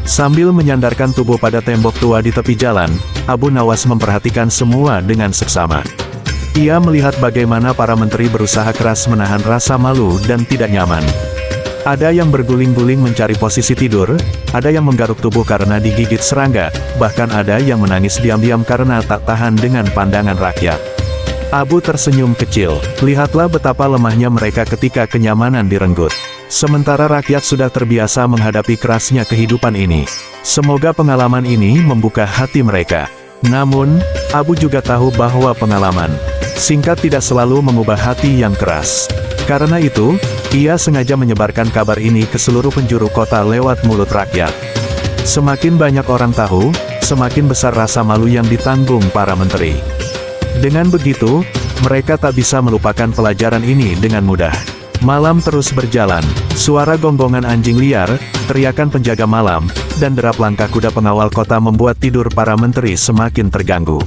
Sambil menyandarkan tubuh pada tembok tua di tepi jalan, Abu Nawas memperhatikan semua dengan seksama. Ia melihat bagaimana para menteri berusaha keras menahan rasa malu dan tidak nyaman. Ada yang berguling-guling mencari posisi tidur, ada yang menggaruk tubuh karena digigit serangga, bahkan ada yang menangis diam-diam karena tak tahan dengan pandangan rakyat. Abu tersenyum kecil, lihatlah betapa lemahnya mereka ketika kenyamanan direnggut. Sementara rakyat sudah terbiasa menghadapi kerasnya kehidupan ini. Semoga pengalaman ini membuka hati mereka. Namun, Abu juga tahu bahwa pengalaman singkat tidak selalu mengubah hati yang keras. Karena itu, ia sengaja menyebarkan kabar ini ke seluruh penjuru kota lewat mulut rakyat. Semakin banyak orang tahu, semakin besar rasa malu yang ditanggung para menteri. Dengan begitu, mereka tak bisa melupakan pelajaran ini dengan mudah. Malam terus berjalan, suara gonggongan anjing liar, teriakan penjaga malam, dan derap langkah kuda pengawal kota membuat tidur para menteri semakin terganggu.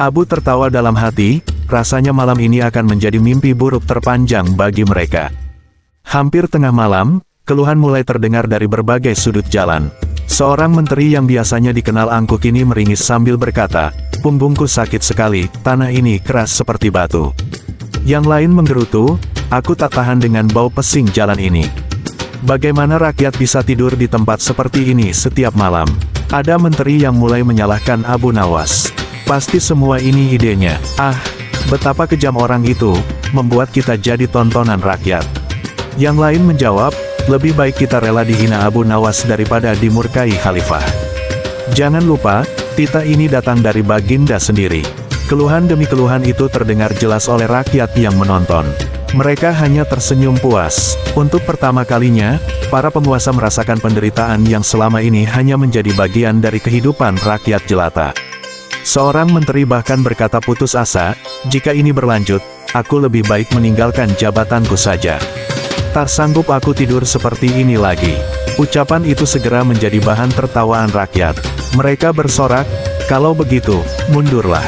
Abu tertawa dalam hati, rasanya malam ini akan menjadi mimpi buruk terpanjang bagi mereka. Hampir tengah malam, keluhan mulai terdengar dari berbagai sudut jalan. Seorang menteri yang biasanya dikenal angkuh kini meringis sambil berkata, "Punggungku sakit sekali, tanah ini keras seperti batu." Yang lain menggerutu, "Aku tak tahan dengan bau pesing jalan ini. Bagaimana rakyat bisa tidur di tempat seperti ini setiap malam?" Ada menteri yang mulai menyalahkan Abu Nawas. "Pasti semua ini idenya. Ah, betapa kejam orang itu, membuat kita jadi tontonan rakyat." Yang lain menjawab, "Lebih baik kita rela dihina Abu Nawas daripada dimurkai khalifah." Jangan lupa, titah ini datang dari Baginda sendiri. Keluhan demi keluhan itu terdengar jelas oleh rakyat yang menonton. Mereka hanya tersenyum puas. Untuk pertama kalinya, para penguasa merasakan penderitaan yang selama ini hanya menjadi bagian dari kehidupan rakyat jelata. Seorang menteri bahkan berkata putus asa, "Jika ini berlanjut, aku lebih baik meninggalkan jabatanku saja. Tak sanggup aku tidur seperti ini lagi." Ucapan itu segera menjadi bahan tertawaan rakyat. Mereka bersorak, "Kalau begitu, mundurlah.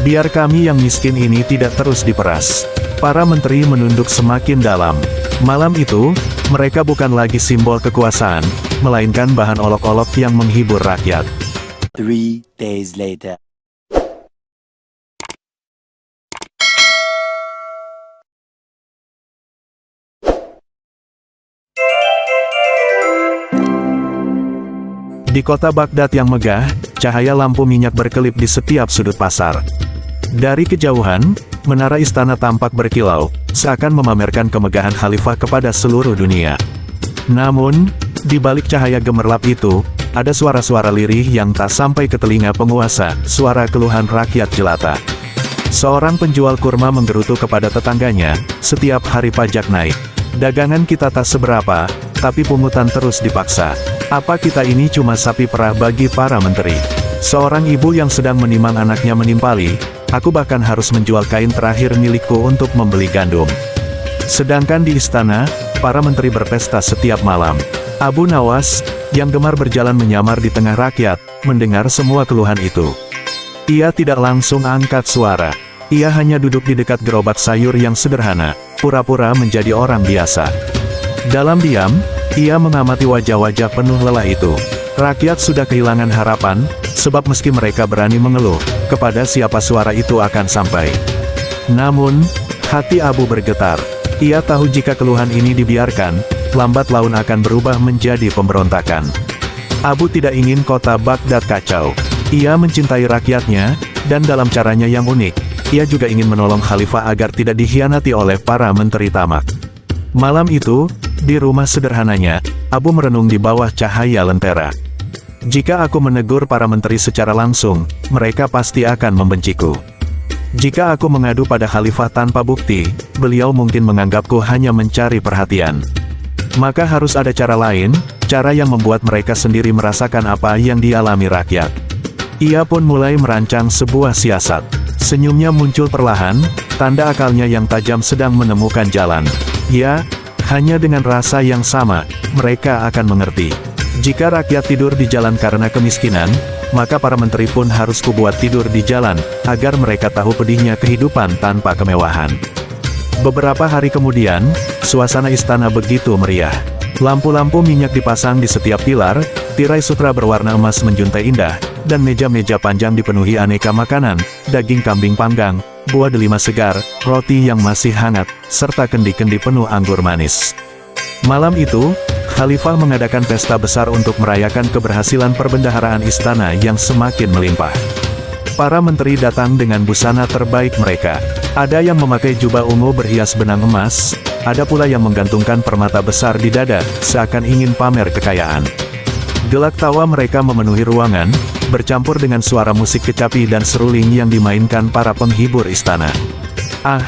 Biar kami yang miskin ini tidak terus diperas." Para menteri menunduk semakin dalam. Malam itu, mereka bukan lagi simbol kekuasaan, melainkan bahan olok-olok yang menghibur rakyat. 3 days later. Di kota Baghdad yang megah, cahaya lampu minyak berkelip di setiap sudut pasar. Dari kejauhan, menara istana tampak berkilau, seakan memamerkan kemegahan khalifah kepada seluruh dunia. Namun, di balik cahaya gemerlap itu, ada suara-suara lirih yang tak sampai ke telinga penguasa, suara keluhan rakyat jelata. Seorang penjual kurma menggerutu kepada tetangganya, "Setiap hari pajak naik. Dagangan kita tak seberapa, tapi pungutan terus dipaksa. Apa kita ini cuma sapi perah bagi para menteri?" Seorang ibu yang sedang menimang anaknya menimpali, "Aku bahkan harus menjual kain terakhir milikku untuk membeli gandum." Sedangkan di istana, para menteri berpesta setiap malam. Abu Nawas, yang gemar berjalan menyamar di tengah rakyat, mendengar semua keluhan itu. Ia tidak langsung angkat suara. Ia hanya duduk di dekat gerobak sayur yang sederhana, pura-pura menjadi orang biasa. Dalam diam, ia mengamati wajah-wajah penuh lelah itu. Rakyat sudah kehilangan harapan, sebab meski mereka berani mengeluh, kepada siapa suara itu akan sampai. Namun, hati Abu bergetar. Ia tahu jika keluhan ini dibiarkan, lambat laun akan berubah menjadi pemberontakan. Abu tidak ingin kota Baghdad kacau. Ia mencintai rakyatnya, dan dalam caranya yang unik, ia juga ingin menolong khalifah agar tidak dikhianati oleh para menteri tamak. Malam itu, di rumah sederhananya, Abu merenung di bawah cahaya lentera. "Jika aku menegur para menteri secara langsung, mereka pasti akan membenciku. Jika aku mengadu pada khalifah tanpa bukti, beliau mungkin menganggapku hanya mencari perhatian. Maka harus ada cara lain, cara yang membuat mereka sendiri merasakan apa yang dialami rakyat." Ia pun mulai merancang sebuah siasat. Senyumnya muncul perlahan, tanda akalnya yang tajam sedang menemukan jalan. Ya, hanya dengan rasa yang sama, mereka akan mengerti. Jika rakyat tidur di jalan karena kemiskinan, maka para menteri pun harus kubuat tidur di jalan, agar mereka tahu pedihnya kehidupan tanpa kemewahan. Beberapa hari kemudian, suasana istana begitu meriah. Lampu-lampu minyak dipasang di setiap pilar, tirai sutra berwarna emas menjuntai indah, dan meja-meja panjang dipenuhi aneka makanan, daging kambing panggang, buah delima segar, roti yang masih hangat, serta kendi-kendi penuh anggur manis. Malam itu, Khalifah mengadakan pesta besar untuk merayakan keberhasilan perbendaharaan istana yang semakin melimpah. Para menteri datang dengan busana terbaik mereka. Ada yang memakai jubah ungu berhias benang emas, ada pula yang menggantungkan permata besar di dada, seakan ingin pamer kekayaan. Gelak tawa mereka memenuhi ruangan, bercampur dengan suara musik kecapi dan seruling yang dimainkan para penghibur istana. "Ah,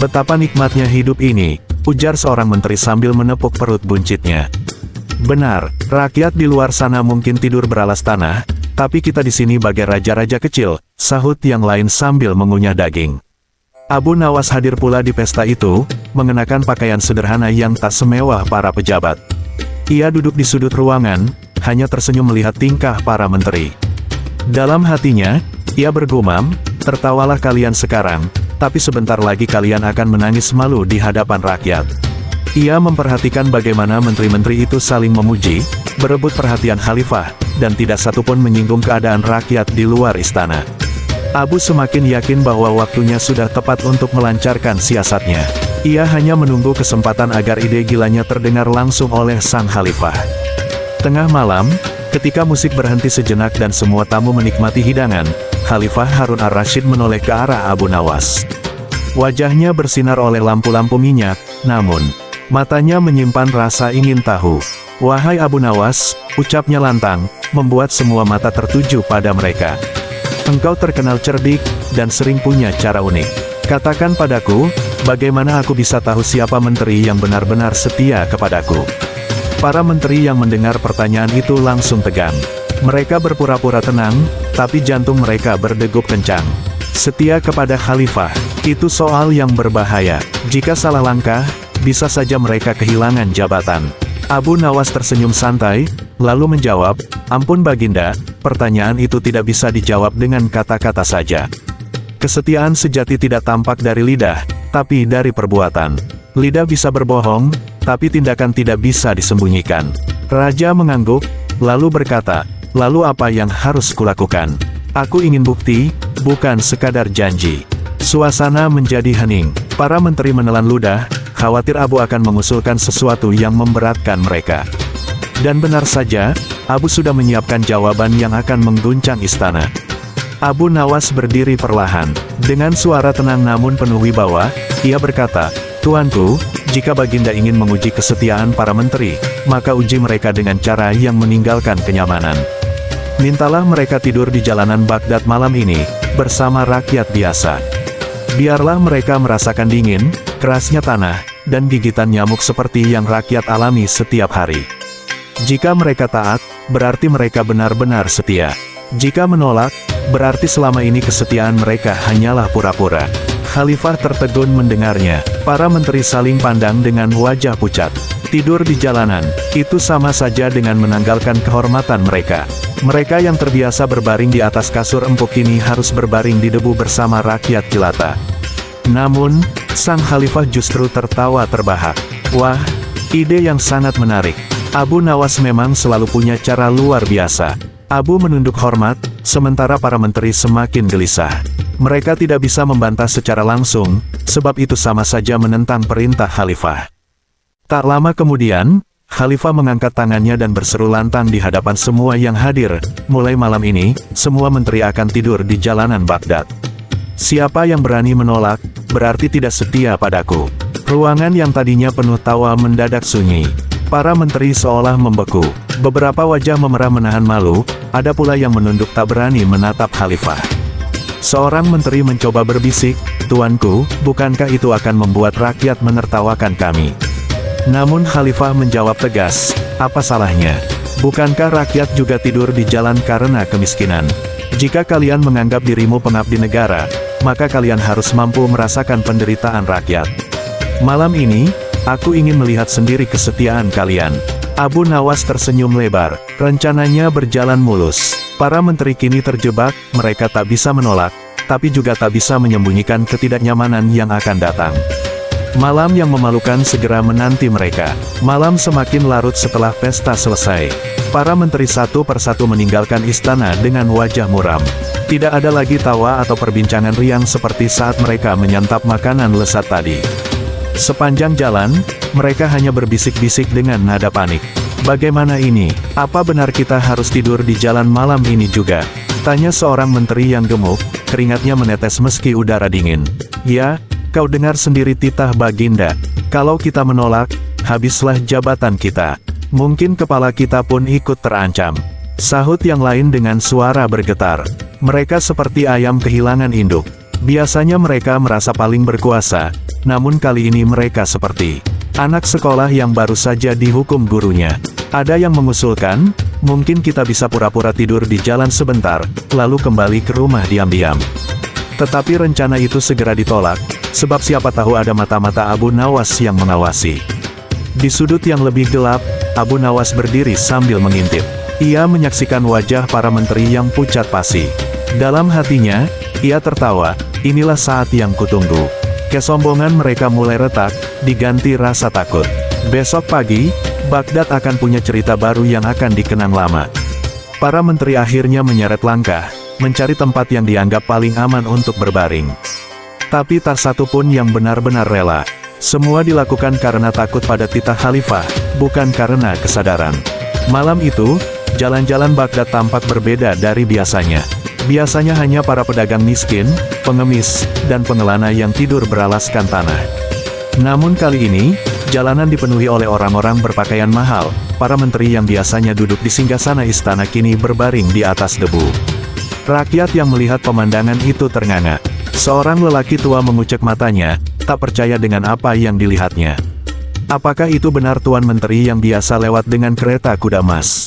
betapa nikmatnya hidup ini," ujar seorang menteri sambil menepuk perut buncitnya. "Benar, rakyat di luar sana mungkin tidur beralas tanah, tapi kita di sini bagai raja-raja kecil," sahut yang lain sambil mengunyah daging. Abu Nawas hadir pula di pesta itu, mengenakan pakaian sederhana yang tak semewah para pejabat. Ia duduk di sudut ruangan, hanya tersenyum melihat tingkah para menteri. Dalam hatinya, ia bergumam, "Tertawalah kalian sekarang, tapi sebentar lagi kalian akan menangis malu di hadapan rakyat." Ia memperhatikan bagaimana menteri-menteri itu saling memuji, berebut perhatian Khalifah, dan tidak satupun menyinggung keadaan rakyat di luar istana. Abu semakin yakin bahwa waktunya sudah tepat untuk melancarkan siasatnya. Ia hanya menunggu kesempatan agar ide gilanya terdengar langsung oleh sang Khalifah. Tengah malam, ketika musik berhenti sejenak dan semua tamu menikmati hidangan, Khalifah Harun ar-Rasyid menoleh ke arah Abu Nawas. Wajahnya bersinar oleh lampu-lampu minyak, namun matanya menyimpan rasa ingin tahu. "Wahai Abu Nawas," ucapnya lantang, membuat semua mata tertuju pada mereka. "Engkau terkenal cerdik, dan sering punya cara unik. Katakan padaku, bagaimana aku bisa tahu siapa menteri yang benar-benar setia kepadaku?" Para menteri yang mendengar pertanyaan itu langsung tegang. Mereka berpura-pura tenang, tapi jantung mereka berdegup kencang. Setia kepada Khalifah, itu soal yang berbahaya. Jika salah langkah, bisa saja mereka kehilangan jabatan. Abu Nawas tersenyum santai, lalu menjawab, "Ampun Baginda, pertanyaan itu tidak bisa dijawab dengan kata-kata saja. Kesetiaan sejati tidak tampak dari lidah, tapi dari perbuatan. Lidah bisa berbohong, tapi tindakan tidak bisa disembunyikan." Raja mengangguk, lalu berkata, "Lalu apa yang harus kulakukan? Aku ingin bukti, bukan sekadar janji." Suasana menjadi hening. Para menteri menelan ludah, khawatir Abu akan mengusulkan sesuatu yang memberatkan mereka. Dan benar saja, Abu sudah menyiapkan jawaban yang akan mengguncang istana. Abu Nawas berdiri perlahan. Dengan suara tenang namun penuh wibawa, ia berkata, "Tuanku, jika Baginda ingin menguji kesetiaan para menteri, maka uji mereka dengan cara yang meninggalkan kenyamanan. Mintalah mereka tidur di jalanan Baghdad malam ini, bersama rakyat biasa. Biarlah mereka merasakan dingin, kerasnya tanah, dan gigitan nyamuk seperti yang rakyat alami setiap hari. Jika mereka taat, berarti mereka benar-benar setia. Jika menolak, berarti selama ini kesetiaan mereka hanyalah pura-pura." Khalifah tertegun mendengarnya. Para menteri saling pandang dengan wajah pucat. Tidur di jalanan, itu sama saja dengan menanggalkan kehormatan mereka. Mereka yang terbiasa berbaring di atas kasur empuk kini harus berbaring di debu bersama rakyat jelata. Namun, sang Khalifah justru tertawa terbahak. "Wah, ide yang sangat menarik. Abu Nawas memang selalu punya cara luar biasa." Abu menunduk hormat, sementara para menteri semakin gelisah. Mereka tidak bisa membantah secara langsung, sebab itu sama saja menentang perintah Khalifah. Tak lama kemudian, Khalifah mengangkat tangannya dan berseru lantang di hadapan semua yang hadir, "Mulai malam ini, semua menteri akan tidur di jalanan Baghdad. Siapa yang berani menolak, berarti tidak setia padaku." Ruangan yang tadinya penuh tawa mendadak sunyi. Para menteri seolah membeku. Beberapa wajah memerah menahan malu, ada pula yang menunduk tak berani menatap Khalifah. Seorang menteri mencoba berbisik, "Tuanku, bukankah itu akan membuat rakyat menertawakan kami?" Namun Khalifah menjawab tegas, "Apa salahnya? Bukankah rakyat juga tidur di jalan karena kemiskinan? Jika kalian menganggap dirimu pengabdi negara, maka kalian harus mampu merasakan penderitaan rakyat. Malam ini, aku ingin melihat sendiri kesetiaan kalian." Abu Nawas tersenyum lebar. Rencananya berjalan mulus. Para menteri kini terjebak, mereka tak bisa menolak, tapi juga tak bisa menyembunyikan ketidaknyamanan yang akan datang. Malam yang memalukan segera menanti mereka. Malam semakin larut setelah pesta selesai. Para menteri satu persatu meninggalkan istana dengan wajah muram. Tidak ada lagi tawa atau perbincangan riang seperti saat mereka menyantap makanan lezat tadi. Sepanjang jalan, mereka hanya berbisik-bisik dengan nada panik. Bagaimana ini? Apa benar kita harus tidur di jalan malam ini juga? Tanya seorang menteri yang gemuk, keringatnya menetes meski udara dingin. Ya, kau dengar sendiri titah Baginda. Kalau kita menolak, habislah jabatan kita. Mungkin kepala kita pun ikut terancam. Sahut yang lain dengan suara bergetar. Mereka seperti ayam kehilangan induk. Biasanya mereka merasa paling berkuasa, namun kali ini mereka seperti anak sekolah yang baru saja dihukum gurunya. Ada yang mengusulkan, mungkin kita bisa pura-pura tidur di jalan sebentar, lalu kembali ke rumah diam-diam. Tetapi rencana itu segera ditolak, sebab siapa tahu ada mata-mata Abu Nawas yang mengawasi. Di sudut yang lebih gelap, Abu Nawas berdiri sambil mengintip. Ia menyaksikan wajah para menteri yang pucat pasi. Dalam hatinya, ia tertawa, inilah saat yang kutunggu. Kesombongan mereka mulai retak, diganti rasa takut. Besok pagi, Baghdad akan punya cerita baru yang akan dikenang lama. Para menteri akhirnya menyeret langkah, mencari tempat yang dianggap paling aman untuk berbaring. Tapi tak satu pun yang benar-benar rela. Semua dilakukan karena takut pada titah khalifah, bukan karena kesadaran. Malam itu, jalan-jalan Baghdad tampak berbeda dari biasanya. Biasanya hanya para pedagang miskin, pengemis, dan pengelana yang tidur beralaskan tanah. Namun kali ini, jalanan dipenuhi oleh orang-orang berpakaian mahal. Para menteri yang biasanya duduk di singgasana istana kini berbaring di atas debu. Rakyat yang melihat pemandangan itu ternganga. Seorang lelaki tua mengucek matanya, tak percaya dengan apa yang dilihatnya. Apakah itu benar Tuan Menteri yang biasa lewat dengan kereta kuda emas?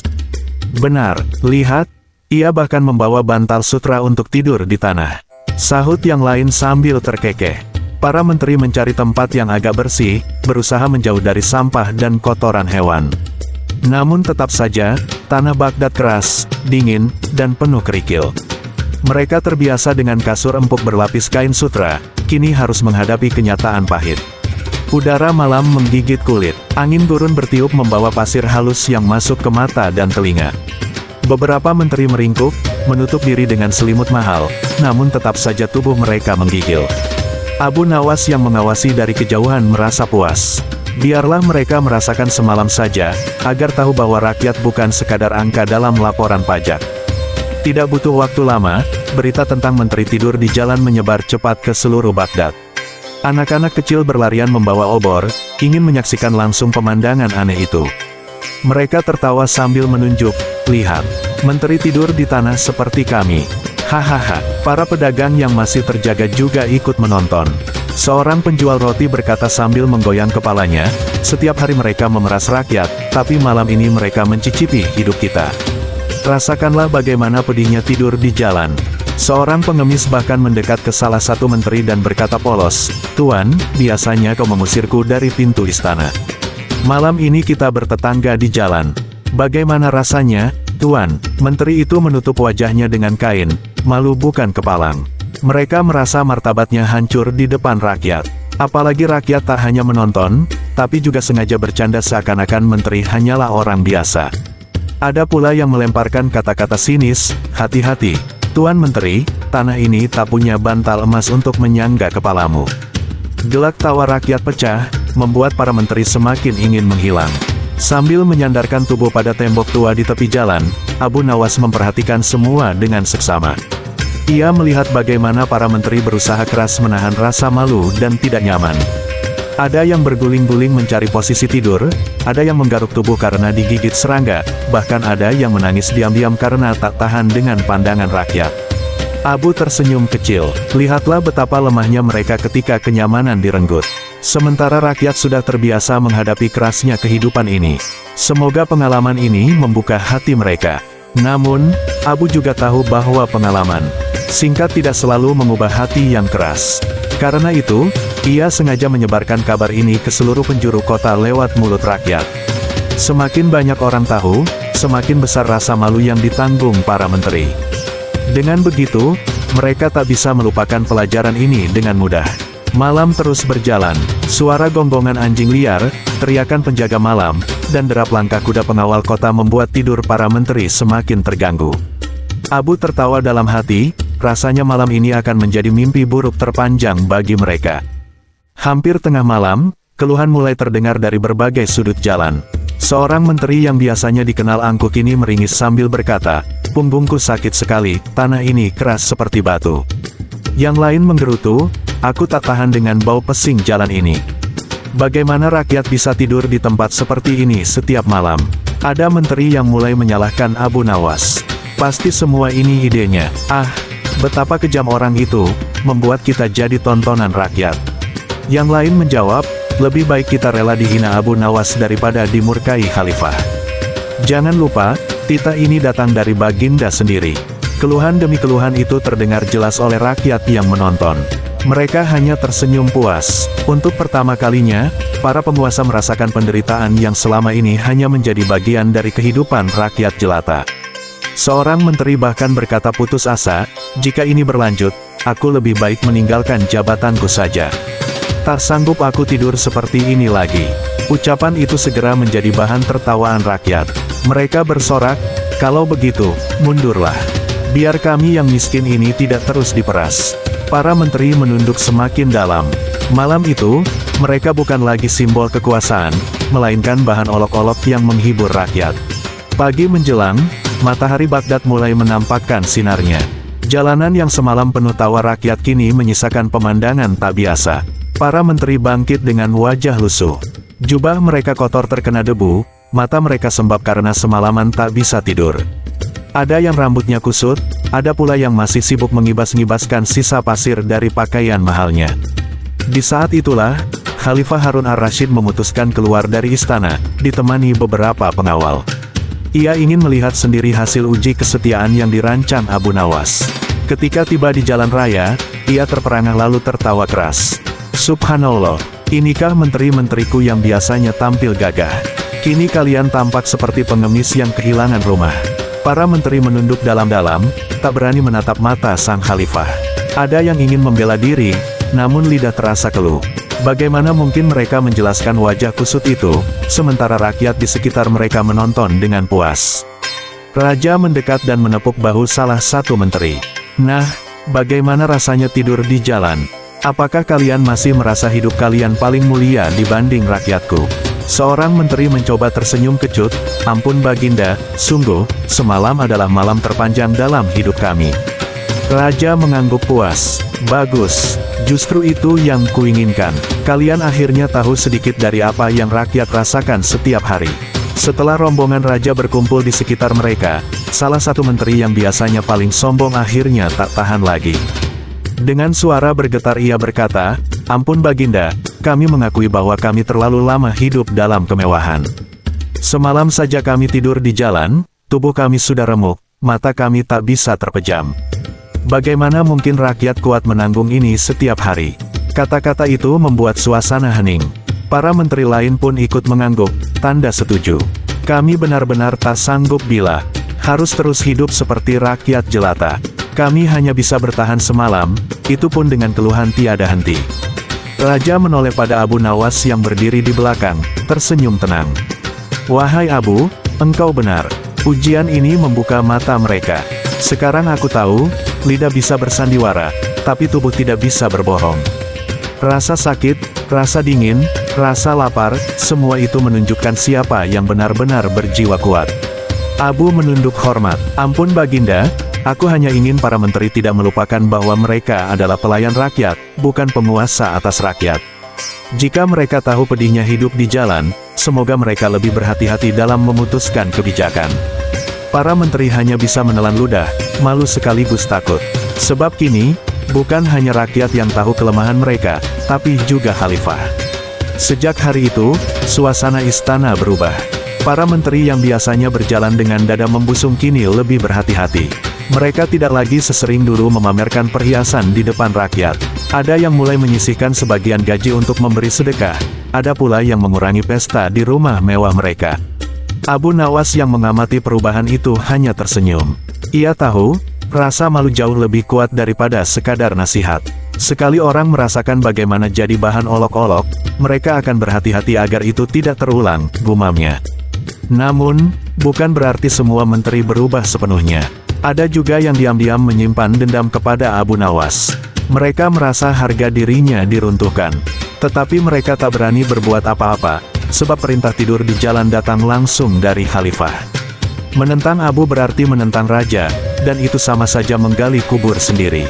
Benar, lihat, ia bahkan membawa bantal sutra untuk tidur di tanah. Sahut yang lain sambil terkekeh. Para menteri mencari tempat yang agak bersih, berusaha menjauh dari sampah dan kotoran hewan. Namun tetap saja, tanah Baghdad keras, dingin, dan penuh kerikil. Mereka terbiasa dengan kasur empuk berlapis kain sutra, kini harus menghadapi kenyataan pahit. Udara malam menggigit kulit, angin gurun bertiup membawa pasir halus yang masuk ke mata dan telinga. Beberapa menteri meringkuk, menutup diri dengan selimut mahal, namun tetap saja tubuh mereka menggigil. Abu Nawas yang mengawasi dari kejauhan merasa puas. Biarlah mereka merasakan semalam saja, agar tahu bahwa rakyat bukan sekadar angka dalam laporan pajak. Tidak butuh waktu lama, berita tentang menteri tidur di jalan menyebar cepat ke seluruh Baghdad. Anak-anak kecil berlarian membawa obor, ingin menyaksikan langsung pemandangan aneh itu. Mereka tertawa sambil menunjuk, lihat, menteri tidur di tanah seperti kami. Hahaha, para pedagang yang masih terjaga juga ikut menonton. Seorang penjual roti berkata sambil menggoyang kepalanya, setiap hari mereka memeras rakyat, tapi malam ini mereka mencicipi hidup kita. Rasakanlah bagaimana pedihnya tidur di jalan. Seorang pengemis bahkan mendekat ke salah satu menteri dan berkata polos, Tuan, biasanya kau mengusirku dari pintu istana. Malam ini kita bertetangga di jalan. Bagaimana rasanya, Tuan? Menteri itu menutup wajahnya dengan kain, malu bukan kepalang. Mereka merasa martabatnya hancur di depan rakyat. Apalagi rakyat tak hanya menonton, tapi juga sengaja bercanda seakan-akan menteri hanyalah orang biasa. Ada pula yang melemparkan kata-kata sinis, hati-hati, Tuan Menteri, tanah ini tak punya bantal emas untuk menyangga kepalamu. Gelak tawa rakyat pecah, membuat para menteri semakin ingin menghilang. Sambil menyandarkan tubuh pada tembok tua di tepi jalan, Abu Nawas memperhatikan semua dengan seksama. Ia melihat bagaimana para menteri berusaha keras menahan rasa malu dan tidak nyaman. Ada yang berguling-guling mencari posisi tidur, ada yang menggaruk tubuh karena digigit serangga, bahkan ada yang menangis diam-diam karena tak tahan dengan pandangan rakyat. Abu tersenyum kecil, lihatlah betapa lemahnya mereka ketika kenyamanan direnggut. Sementara rakyat sudah terbiasa menghadapi kerasnya kehidupan ini. Semoga pengalaman ini membuka hati mereka. Namun, Abu juga tahu bahwa pengalaman singkat tidak selalu mengubah hati yang keras. Karena itu, ia sengaja menyebarkan kabar ini ke seluruh penjuru kota lewat mulut rakyat. Semakin banyak orang tahu, semakin besar rasa malu yang ditanggung para menteri. Dengan begitu, mereka tak bisa melupakan pelajaran ini dengan mudah. Malam terus berjalan. Suara gonggongan anjing liar, teriakan penjaga malam, dan derap langkah kuda pengawal kota membuat tidur para menteri semakin terganggu. Abu tertawa dalam hati, rasanya malam ini akan menjadi mimpi buruk terpanjang bagi mereka. Hampir tengah malam, keluhan mulai terdengar dari berbagai sudut jalan. Seorang menteri yang biasanya dikenal angkuh kini meringis sambil berkata, "Punggungku sakit sekali, tanah ini keras seperti batu." Yang lain menggerutu, "Aku tak tahan dengan bau pesing jalan ini. Bagaimana rakyat bisa tidur di tempat seperti ini setiap malam?" Ada menteri yang mulai menyalahkan Abu Nawas. "Pasti semua ini idenya. Ah, betapa kejam orang itu, membuat kita jadi tontonan rakyat." Yang lain menjawab, "Lebih baik kita rela dihina Abu Nawas daripada dimurkai khalifah. Jangan lupa, titah ini datang dari Baginda sendiri." Keluhan demi keluhan itu terdengar jelas oleh rakyat yang menonton. Mereka hanya tersenyum puas. Untuk pertama kalinya, para penguasa merasakan penderitaan yang selama ini hanya menjadi bagian dari kehidupan rakyat jelata. Seorang menteri bahkan berkata putus asa, "Jika ini berlanjut, aku lebih baik meninggalkan jabatanku saja. Tak sanggup aku tidur seperti ini lagi." Ucapan itu segera menjadi bahan tertawaan rakyat. Mereka bersorak, "Kalau begitu, mundurlah. Biar kami yang miskin ini tidak terus diperas." Para menteri menunduk semakin dalam. Malam itu, mereka bukan lagi simbol kekuasaan, melainkan bahan olok-olok yang menghibur rakyat. Pagi menjelang, matahari Baghdad mulai menampakkan sinarnya. Jalanan yang semalam penuh tawa rakyat kini menyisakan pemandangan tak biasa. Para menteri bangkit dengan wajah lusuh. Jubah mereka kotor terkena debu, mata mereka sembab karena semalaman tak bisa tidur. Ada yang rambutnya kusut, ada pula yang masih sibuk mengibas-ngibaskan sisa pasir dari pakaian mahalnya. Di saat itulah, Khalifah Harun ar-Rasyid memutuskan keluar dari istana, ditemani beberapa pengawal. Ia ingin melihat sendiri hasil uji kesetiaan yang dirancang Abu Nawas. Ketika tiba di jalan raya, ia terperangah lalu tertawa keras. "Subhanallah, inikah menteri-menteriku yang biasanya tampil gagah? Kini kalian tampak seperti pengemis yang kehilangan rumah." Para menteri menunduk dalam-dalam, tak berani menatap mata sang khalifah. Ada yang ingin membela diri, namun lidah terasa keluh. Bagaimana mungkin mereka menjelaskan wajah kusut itu, sementara rakyat di sekitar mereka menonton dengan puas. Raja mendekat dan menepuk bahu salah satu menteri. "Nah, bagaimana rasanya tidur di jalan? Apakah kalian masih merasa hidup kalian paling mulia dibanding rakyatku?" Seorang menteri mencoba tersenyum kecut, "Ampun Baginda, sungguh, semalam adalah malam terpanjang dalam hidup kami." Raja mengangguk puas. "Bagus, justru itu yang kuinginkan. Kalian akhirnya tahu sedikit dari apa yang rakyat rasakan setiap hari." Setelah rombongan raja berkumpul di sekitar mereka, salah satu menteri yang biasanya paling sombong akhirnya tak tahan lagi. Dengan suara bergetar ia berkata, "Ampun Baginda, kami mengakui bahwa kami terlalu lama hidup dalam kemewahan. Semalam saja kami tidur di jalan, tubuh kami sudah remuk, mata kami tak bisa terpejam. Bagaimana mungkin rakyat kuat menanggung ini setiap hari?" Kata-kata itu membuat suasana hening. Para menteri lain pun ikut mengangguk, tanda setuju. "Kami benar-benar tak sanggup bila harus terus hidup seperti rakyat jelata. Kami hanya bisa bertahan semalam, itu pun dengan keluhan tiada henti." Raja menoleh pada Abu Nawas yang berdiri di belakang, tersenyum tenang. "Wahai Abu, engkau benar. Ujian ini membuka mata mereka. Sekarang aku tahu, lidah bisa bersandiwara, tapi tubuh tidak bisa berbohong. Rasa sakit, rasa dingin, rasa lapar, semua itu menunjukkan siapa yang benar-benar berjiwa kuat." Abu menunduk hormat. "Ampun Baginda, aku hanya ingin para menteri tidak melupakan bahwa mereka adalah pelayan rakyat, bukan penguasa atas rakyat. Jika mereka tahu pedihnya hidup di jalan, semoga mereka lebih berhati-hati dalam memutuskan kebijakan." Para menteri hanya bisa menelan ludah, malu sekaligus takut. Sebab kini, bukan hanya rakyat yang tahu kelemahan mereka, tapi juga khalifah. Sejak hari itu, suasana istana berubah. Para menteri yang biasanya berjalan dengan dada membusung kini lebih berhati-hati. Mereka tidak lagi sesering dulu memamerkan perhiasan di depan rakyat. Ada yang mulai menyisihkan sebagian gaji untuk memberi sedekah, ada pula yang mengurangi pesta di rumah mewah mereka. Abu Nawas yang mengamati perubahan itu hanya tersenyum. Ia tahu, rasa malu jauh lebih kuat daripada sekadar nasihat. Sekali orang merasakan bagaimana jadi bahan olok-olok, mereka akan berhati-hati agar itu tidak terulang, gumamnya. Namun, bukan berarti semua menteri berubah sepenuhnya. Ada juga yang diam-diam menyimpan dendam kepada Abu Nawas. Mereka merasa harga dirinya diruntuhkan. Tetapi mereka tak berani berbuat apa-apa, sebab perintah tidur di jalan datang langsung dari khalifah. Menentang Abu berarti menentang raja, dan itu sama saja menggali kubur sendiri.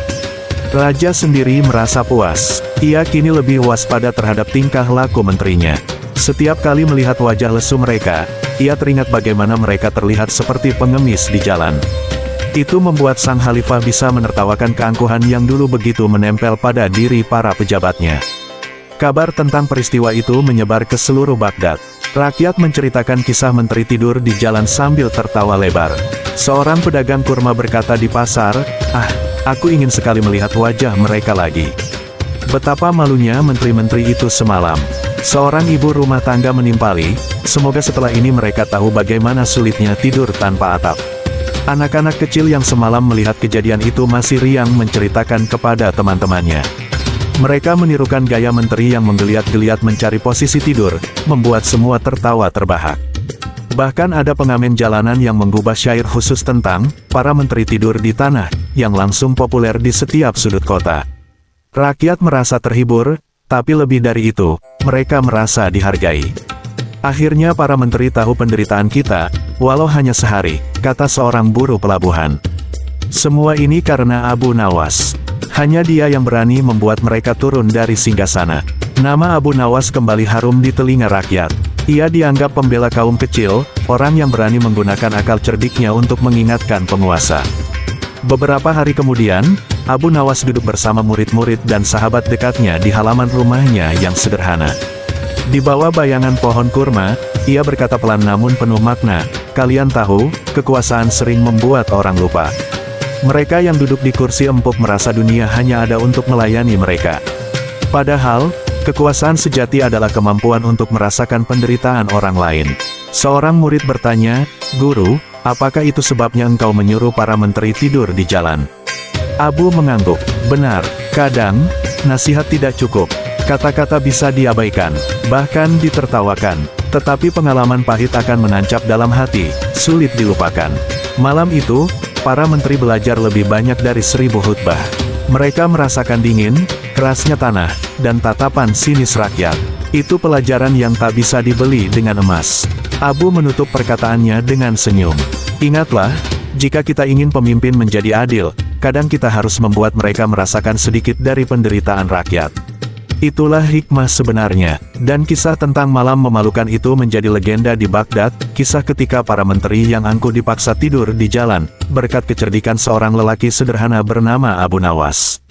Raja sendiri merasa puas. Ia kini lebih waspada terhadap tingkah laku menterinya. Setiap kali melihat wajah lesu mereka, ia teringat bagaimana mereka terlihat seperti pengemis di jalan. Itu membuat sang khalifah bisa menertawakan keangkuhan yang dulu begitu menempel pada diri para pejabatnya. Kabar tentang peristiwa itu menyebar ke seluruh Baghdad. Rakyat menceritakan kisah menteri tidur di jalan sambil tertawa lebar. Seorang pedagang kurma berkata di pasar, "Ah, aku ingin sekali melihat wajah mereka lagi." Betapa malunya menteri-menteri itu semalam. Seorang ibu rumah tangga menimpali, "Semoga setelah ini mereka tahu bagaimana sulitnya tidur tanpa atap." Anak-anak kecil yang semalam melihat kejadian itu masih riang menceritakan kepada teman-temannya. Mereka menirukan gaya menteri yang menggeliat-geliat mencari posisi tidur, membuat semua tertawa terbahak. Bahkan ada pengamen jalanan yang menggubah syair khusus tentang para menteri tidur di tanah, yang langsung populer di setiap sudut kota. Rakyat merasa terhibur, tapi lebih dari itu, mereka merasa dihargai. Akhirnya para menteri tahu penderitaan kita, walau hanya sehari, kata seorang buruh pelabuhan. Semua ini karena Abu Nawas. Hanya dia yang berani membuat mereka turun dari singgasana. Nama Abu Nawas kembali harum di telinga rakyat. Ia dianggap pembela kaum kecil, orang yang berani menggunakan akal cerdiknya untuk mengingatkan penguasa. Beberapa hari kemudian, Abu Nawas duduk bersama murid-murid dan sahabat dekatnya di halaman rumahnya yang sederhana. Di bawah bayangan pohon kurma, ia berkata pelan namun penuh makna, "Kalian tahu, kekuasaan sering membuat orang lupa." Mereka yang duduk di kursi empuk merasa dunia hanya ada untuk melayani mereka. Padahal, kekuasaan sejati adalah kemampuan untuk merasakan penderitaan orang lain. Seorang murid bertanya, "Guru, apakah itu sebabnya engkau menyuruh para menteri tidur di jalan?" Abu mengangguk, "Benar, kadang, nasihat tidak cukup. Kata-kata bisa diabaikan, bahkan ditertawakan, tetapi pengalaman pahit akan menancap dalam hati, sulit dilupakan." Malam itu, para menteri belajar lebih banyak dari 1000 khutbah. Mereka merasakan dingin, kerasnya tanah, dan tatapan sinis rakyat. Itu pelajaran yang tak bisa dibeli dengan emas. Abu menutup perkataannya dengan senyum. "Ingatlah, jika kita ingin pemimpin menjadi adil, kadang kita harus membuat mereka merasakan sedikit dari penderitaan rakyat." Itulah hikmah sebenarnya, dan kisah tentang malam memalukan itu menjadi legenda di Baghdad, kisah ketika para menteri yang angkuh dipaksa tidur di jalan, berkat kecerdikan seorang lelaki sederhana bernama Abu Nawas.